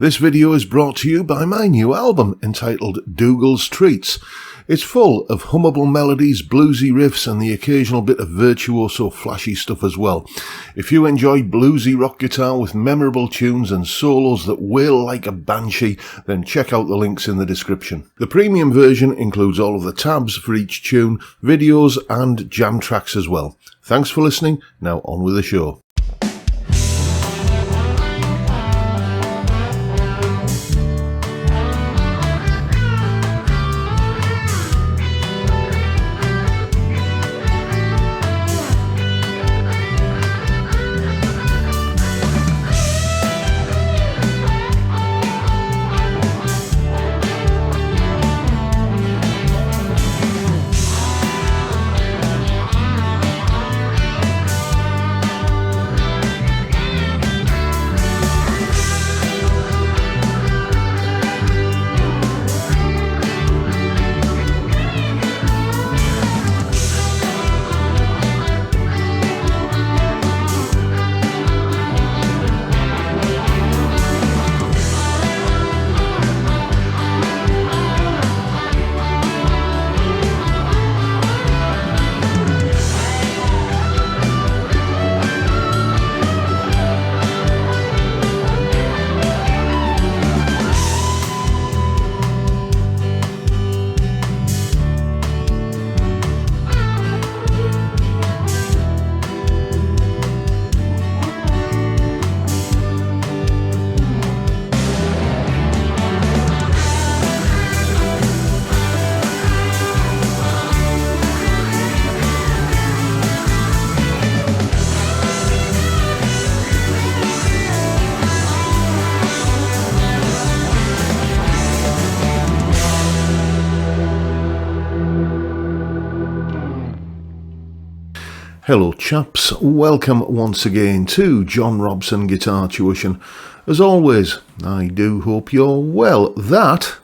This video is brought to you by my new album entitled Dougal's Treats. It's full of hummable melodies, bluesy riffs and the occasional bit of virtuoso flashy stuff as well. If you enjoy bluesy rock guitar with memorable tunes and solos that wail like a banshee, then check out the links in the description. The premium version includes all of the tabs for each tune, videos and jam tracks as well. Thanks for listening, now on with the show. Hello chaps, welcome once again to John Robson Guitar Tuition. As always, I do hope you're well. That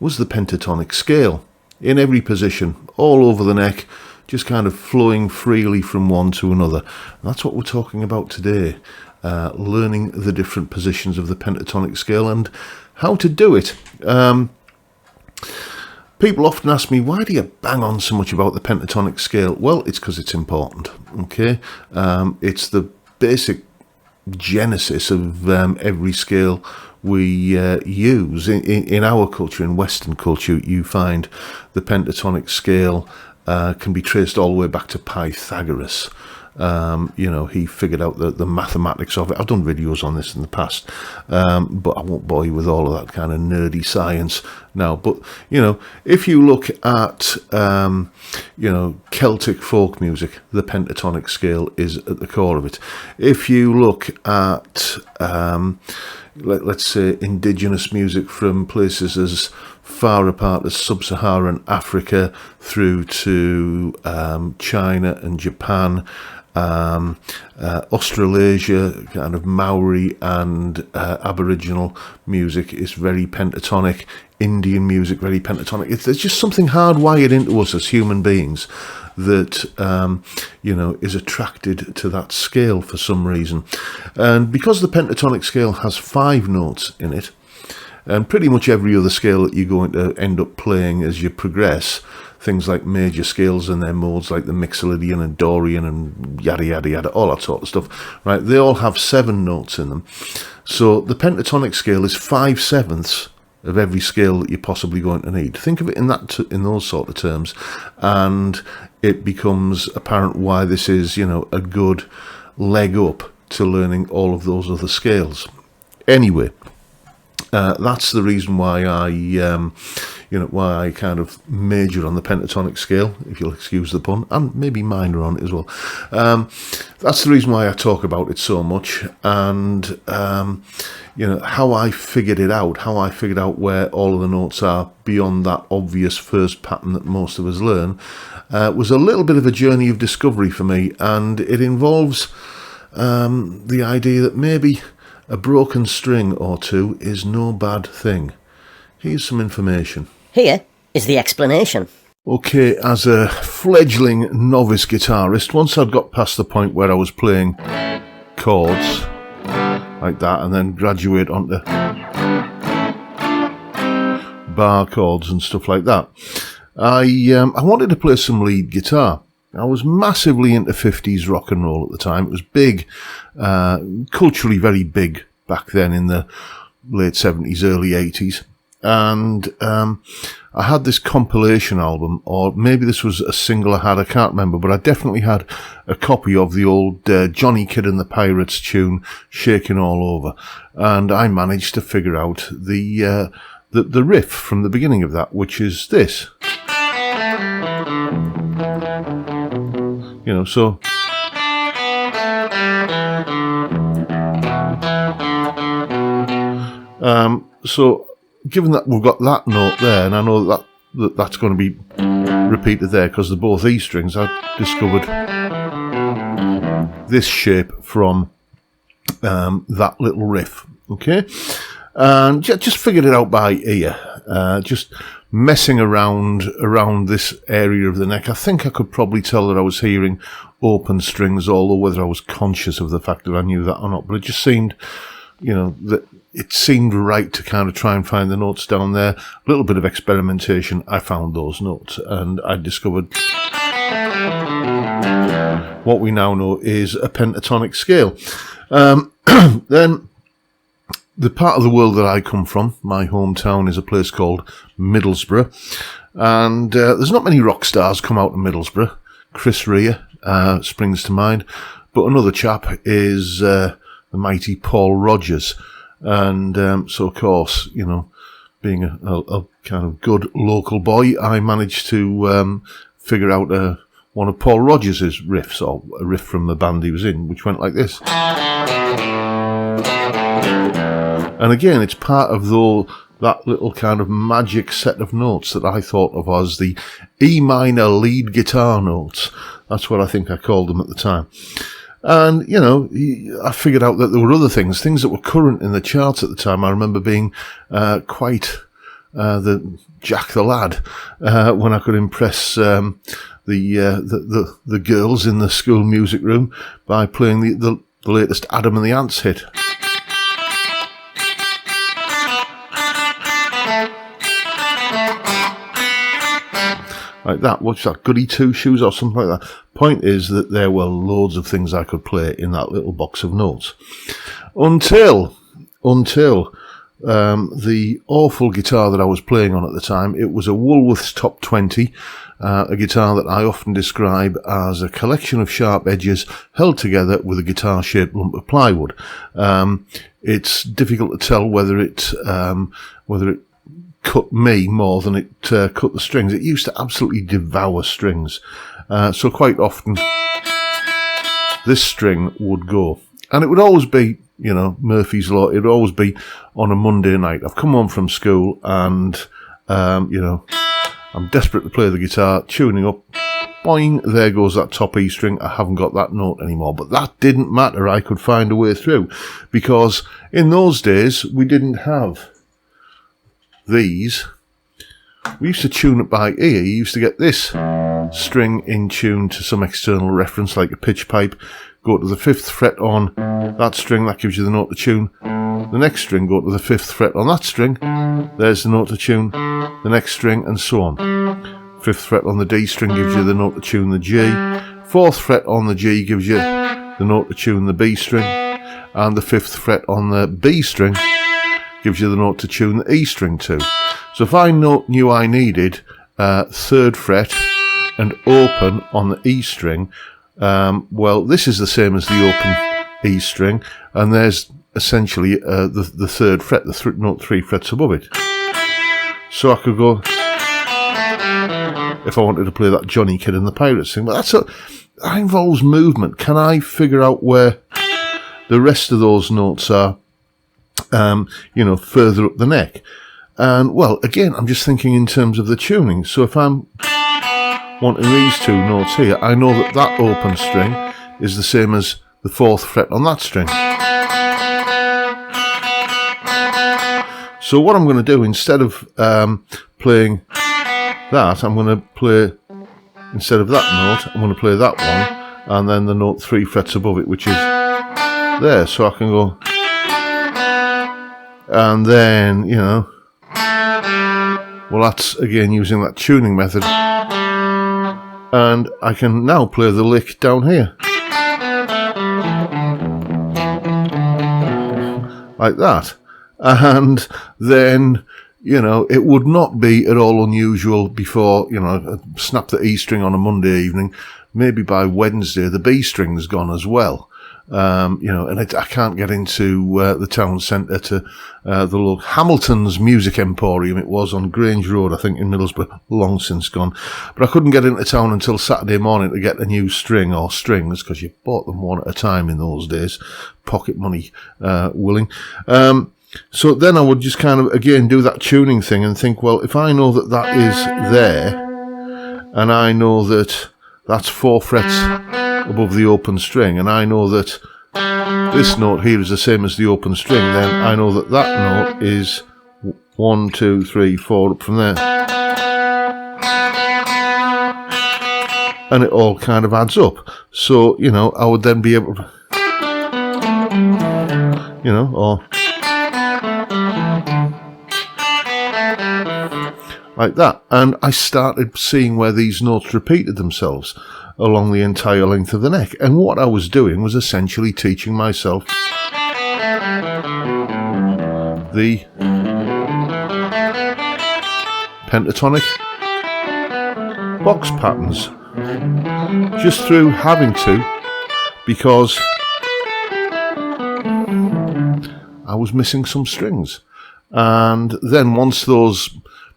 was the pentatonic scale, in every position, all over the neck, just kind of flowing freely from one to another. And that's what we're talking about today, learning the different positions of the pentatonic scale and how to do it. People often ask me, why do you bang on so much about the pentatonic scale? Well, it's because it's important, okay? It's the basic genesis of every scale we use. In our culture, in Western culture, you find the pentatonic scale can be traced all the way back to Pythagoras. He figured out the mathematics of it. I've done videos on this in the past, but I won't bore you with all of that kind of nerdy science now. But, if you look at, Celtic folk music, the pentatonic scale is at the core of it. If you look at, let's say, indigenous music from places as far apart as sub-Saharan Africa through to China and Japan, Australasia, kind of Maori and Aboriginal music is very pentatonic. Indian music, very pentatonic. There's just something hardwired into us as human beings that, is attracted to that scale for some reason. And because the pentatonic scale has 5 notes in it, and pretty much every other scale that you're going to end up playing as you progress, things like major scales and their modes like the Mixolydian and Dorian and yada yada yada, all that sort of stuff, right? They all have 7 notes in them. So the pentatonic scale is 5/7 of every scale that you're possibly going to need. Think of it in those sort of terms, and it becomes apparent why this is, a good leg up to learning all of those other scales. Anyway, that's the reason why I kind of major on the pentatonic scale, if you'll excuse the pun, and maybe minor on it as well. That's the reason why I talk about it so much, and how I figured it out, how I figured out where all of the notes are beyond that obvious first pattern that most of us learn, was a little bit of a journey of discovery for me, and it involves the idea that maybe a broken string or two is no bad thing. Here's some information. Here is the explanation. Okay, as a fledgling novice guitarist, once I'd got past the point where I was playing chords like that and then graduate onto bar chords and stuff like that. I wanted to play some lead guitar. I was massively into 50s rock and roll at the time. It was big, culturally very big back then in the late 70s, early 80s. And I had this compilation album, or maybe this was a single I had, I can't remember, but I definitely had a copy of the old Johnny Kidd and the Pirates tune, Shaking All Over. And I managed to figure out the riff from the beginning of that, which is this. You know, so given that we've got that note there, and I know that's going to be repeated there because they're both E strings, I discovered this shape from that little riff. Okay, and just figured it out by ear, just messing around this area of the neck. I think I could probably tell that I was hearing open strings, although whether I was conscious of the fact that I knew that or not, but it just seemed, you know, that it seemed right to kind of try and find the notes down there. A little bit of experimentation, I found those notes, and I discovered what we now know is a pentatonic scale. Then the part of the world that I come from, my hometown, is a place called Middlesbrough, and there's not many rock stars come out of Middlesbrough. Chris Rea springs to mind, but another chap is the mighty Paul Rodgers, and so of course, you know, being a kind of good local boy, I managed to figure out one of Paul Rodgers' riffs, or a riff from the band he was in, which went like this. And again, it's part of that little kind of magic set of notes that I thought of as the E minor lead guitar notes. That's what I think I called them at the time. And, you know, I figured out that there were other things that were current in the charts at the time. I remember being quite the Jack the Lad when I could impress the girls in the school music room by playing the latest Adam and the Ants hit. Like that, what's that, Goody Two Shoes or something like that. Point is that there were loads of things I could play in that little box of notes. Until the awful guitar that I was playing on at the time, it was a Woolworths Top 20, a guitar that I often describe as a collection of sharp edges held together with a guitar-shaped lump of plywood. It's difficult to tell whether it cut me more than it cut the strings. It used to absolutely devour strings. So quite often this string would go. And it would always be, you know, Murphy's Law. It would always be on a Monday night. I've come home from school and, you know, I'm desperate to play the guitar, tuning up. Boing, there goes that top E string. I haven't got that note anymore. But that didn't matter. I could find a way through. Because in those days, we didn't have these. We used to tune it by ear. You used to get this string in tune to some external reference like a pitch pipe, go to the 5th fret on that string, that gives you the note to tune. The next string, go to the 5th fret on that string, there's the note to tune the next string, and so on. 5th fret on the D string gives you the note to tune the G, 4th fret on the G gives you the note to tune the B string, and the 5th fret on the B string gives you the note to tune the E string to. So if I knew I needed 3rd fret and open on the E string, well, this is the same as the open E string, and there's essentially the 3rd fret, the note 3 frets above it. So I could go, if I wanted to play that Johnny Kidd and the Pirates thing, but that involves movement. Can I figure out where the rest of those notes are, you know, further up the neck? And, well, again, I'm just thinking in terms of the tuning. So if I'm wanting these two notes here, I know that that open string is the same as the 4th fret on that string. So what I'm going to do, instead of playing that, I'm going to play, instead of that note, I'm going to play that one, and then the note 3 frets above it, which is there. So I can go, and then, you know, Well, that's again using that tuning method. And I can now play the lick down here. Like that. And then, you know, it would not be at all unusual before, you know, snap the E string on a Monday evening. Maybe by Wednesday, the B string's gone as well. You know, and I can't get into the town centre to the little Hamilton's Music Emporium. It was on Grange Road, I think, in Middlesbrough, long since gone. But I couldn't get into town until Saturday morning to get a new string or strings, because you bought them one at a time in those days, pocket money willing. So then I would just kind of, again, do that tuning thing and think, well, if I know that that is there, and I know that that's 4 frets above the open string, and I know that this note here is the same as the open string, then I know that that note is 1, 2, 3, 4 up from there. And it all kind of adds up. So, you know, I would then be able to, you know, or like that. And I started seeing where these notes repeated themselves along the entire length of the neck. And what I was doing was essentially teaching myself the pentatonic box patterns just through having to, because I was missing some strings. And then once those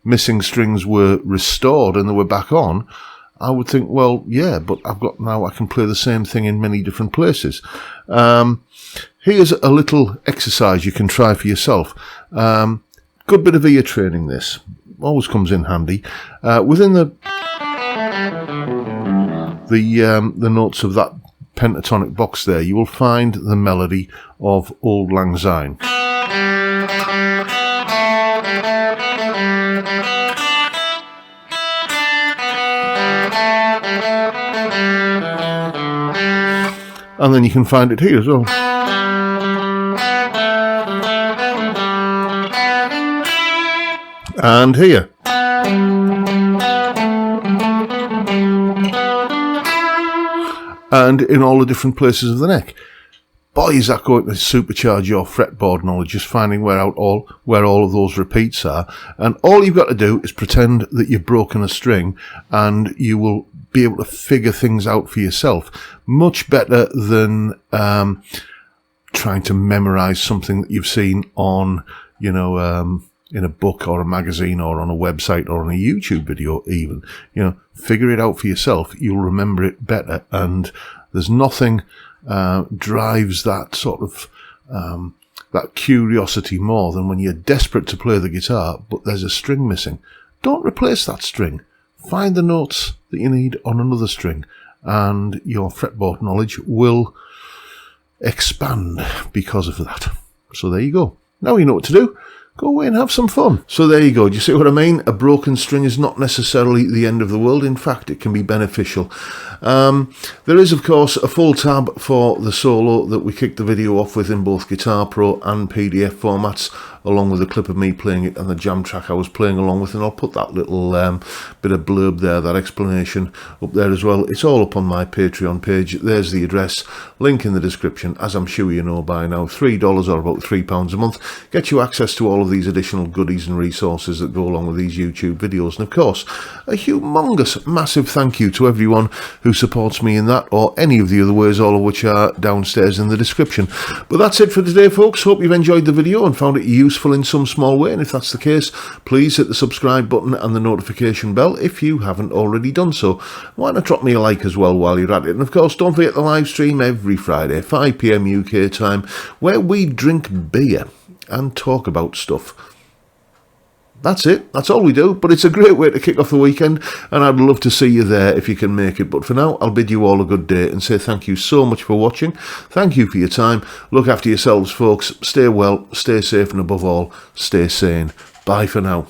missing strings were restored and they were back on, I would think, well, yeah, but I've got now, I can play the same thing in many different places. Here's a little exercise you can try for yourself. Good bit of ear training, this. Always comes in handy. Within the notes of that pentatonic box there, you will find the melody of Auld Lang Syne. And then you can find it here as well. And here. And in all the different places of the neck. Boy, is that going to supercharge your fretboard knowledge, just finding where all of those repeats are. And all you've got to do is pretend that you've broken a string, and you will be able to figure things out for yourself. Much better than trying to memorize something that you've seen on, you know, in a book or a magazine or on a website or on a YouTube video even. You know, figure it out for yourself. You'll remember it better. And there's nothing drives that sort of that curiosity more than when you're desperate to play the guitar, but there's a string missing. Don't replace that string. Find the notes that you need on another string, and your fretboard knowledge will expand because of that. So there you go. Now you know what to do. Go away and have some fun. So there you go. Do you see what I mean? A broken string is not necessarily the end of the world. In fact, it can be beneficial. There is, of course, a full tab for the solo that we kicked the video off with in both Guitar Pro and PDF formats, along with a clip of me playing it and the jam track I was playing along with, and I'll put that little bit of blurb there, that explanation up there as well. It's all up on my Patreon page. There's the address, link in the description. As I'm sure you know by now, $3 or about £3 a month gets you access to all of these additional goodies and resources that go along with these YouTube videos. And of course, a humongous, massive thank you to everyone who supports me in that, or any of the other ways, all of which are downstairs in the description. But that's it for today, folks. Hope you've enjoyed the video and found it useful in some small way, and if that's the case, please hit the subscribe button and the notification bell if you haven't already done so. Why not drop me a like as well while you're at it? And of course, don't forget the live stream every Friday, 5 PM UK time, where we drink beer and talk about stuff. That's it. That's all we do. But it's a great way to kick off the weekend, and I'd love to see you there if you can make it. But for now, I'll bid you all a good day and say thank you so much for watching. Thank you for your time. Look after yourselves, folks. Stay well, stay safe, and above all, stay sane. Bye for now.